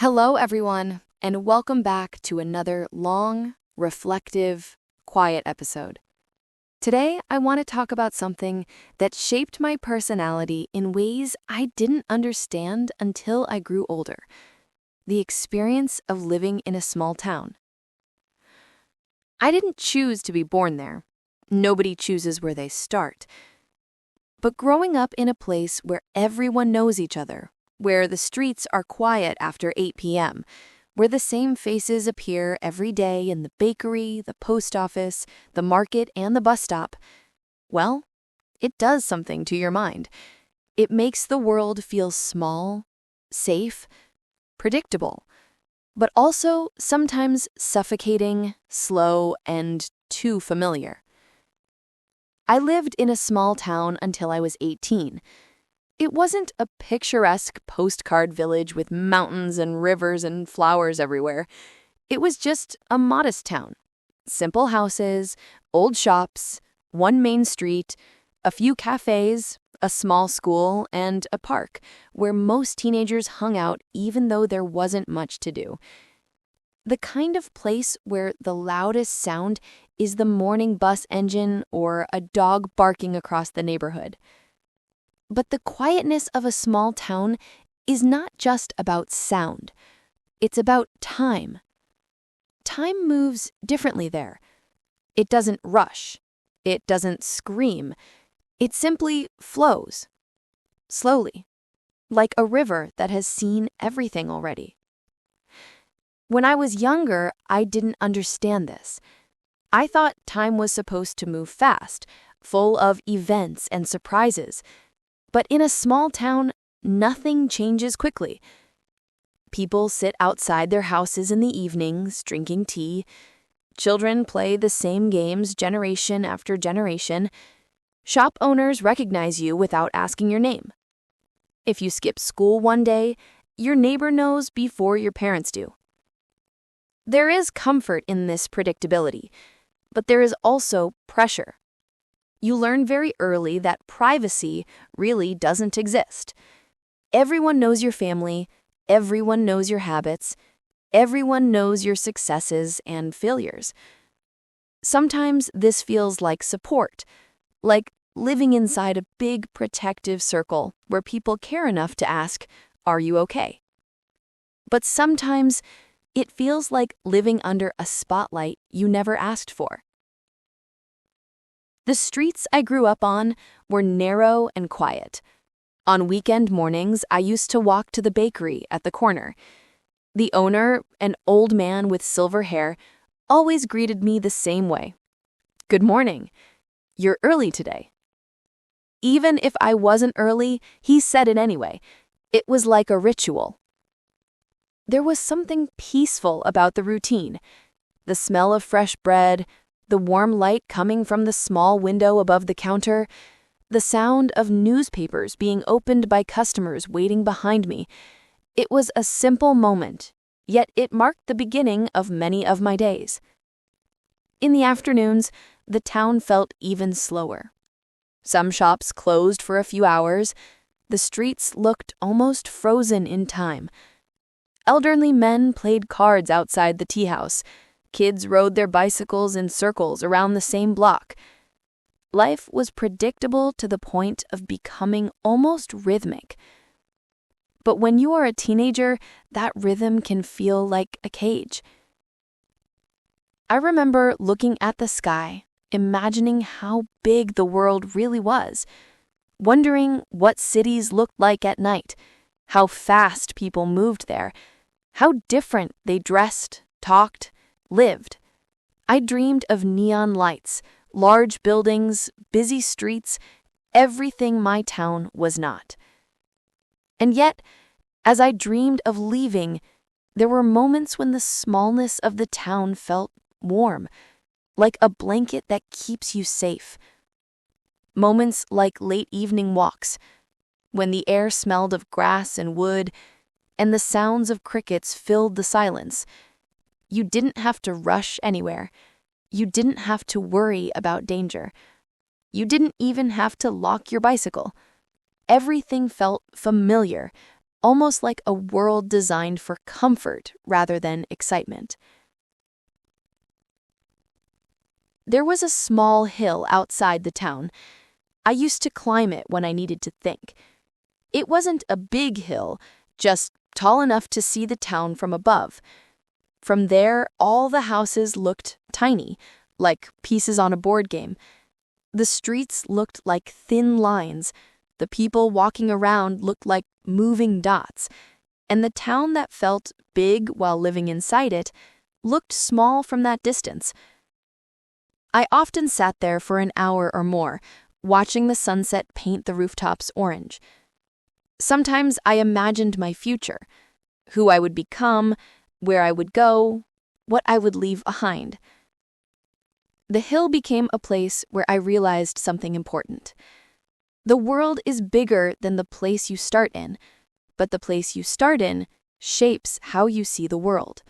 Hello, everyone, and welcome back to another long, reflective, quiet episode. Today, I want to talk about something that shaped my personality in ways I didn't understand until I grew older: the experience of living in a small town. I didn't choose to be born there. Nobody chooses where they start. But growing up in a place where everyone knows each other, where the streets are quiet after 8 p.m., where the same faces appear every day in the bakery, the post office, the market, and the bus stop, well, it does something to your mind. It makes the world feel small, safe, predictable, but also sometimes suffocating, slow, and too familiar. I lived in a small town until I was 18. It wasn't a picturesque postcard village with mountains and rivers and flowers everywhere. It was just a modest town. Simple houses, old shops, one main street, a few cafes, a small school, and a park where most teenagers hung out even though there wasn't much to do. The kind of place where the loudest sound is the morning bus engine or a dog barking across the neighborhood. But the quietness of a small town is not just about sound. It's about time. Time moves differently there. It doesn't rush. It doesn't scream. It simply flows. Slowly. Like a river that has seen everything already. When I was younger, I didn't understand this. I thought time was supposed to move fast, full of events and surprises. But in a small town, nothing changes quickly. People sit outside their houses in the evenings, drinking tea. Children play the same games generation after generation. Shop owners recognize you without asking your name. If you skip school one day, your neighbor knows before your parents do. There is comfort in this predictability, but there is also pressure. You learn very early that privacy really doesn't exist. Everyone knows your family, everyone knows your habits, everyone knows your successes and failures. Sometimes this feels like support, like living inside a big protective circle where people care enough to ask, "Are you okay?" But sometimes it feels like living under a spotlight you never asked for. The streets I grew up on were narrow and quiet. On weekend mornings, I used to walk to the bakery at the corner. The owner, an old man with silver hair, always greeted me the same way. "Good morning. You're early today." Even if I wasn't early, he said it anyway. It was like a ritual. There was something peaceful about the routine. The smell of fresh bread, the warm light coming from the small window above the counter, the sound of newspapers being opened by customers waiting behind me. It was a simple moment, yet it marked the beginning of many of my days. In the afternoons, the town felt even slower. Some shops closed for a few hours. The streets looked almost frozen in time. Elderly men played cards outside the tea house. Kids rode their bicycles in circles around the same block. Life was predictable to the point of becoming almost rhythmic. But when you are a teenager, that rhythm can feel like a cage. I remember looking at the sky, imagining how big the world really was, wondering what cities looked like at night, how fast people moved there, how different they dressed, talked, lived. I dreamed of neon lights, large buildings, busy streets, everything my town was not. And yet, as I dreamed of leaving, there were moments when the smallness of the town felt warm, like a blanket that keeps you safe. Moments like late evening walks, when the air smelled of grass and wood, and the sounds of crickets filled the silence. You didn't have to rush anywhere. You didn't have to worry about danger. You didn't even have to lock your bicycle. Everything felt familiar, almost like a world designed for comfort rather than excitement. There was a small hill outside the town. I used to climb it when I needed to think. It wasn't a big hill, just tall enough to see the town from above. From there, all the houses looked tiny, like pieces on a board game. The streets looked like thin lines. The people walking around looked like moving dots. And the town that felt big while living inside it looked small from that distance. I often sat there for an hour or more, watching the sunset paint the rooftops orange. Sometimes I imagined my future, who I would become, where I would go, what I would leave behind. The hill became a place where I realized something important. The world is bigger than the place you start in, but the place you start in shapes how you see the world.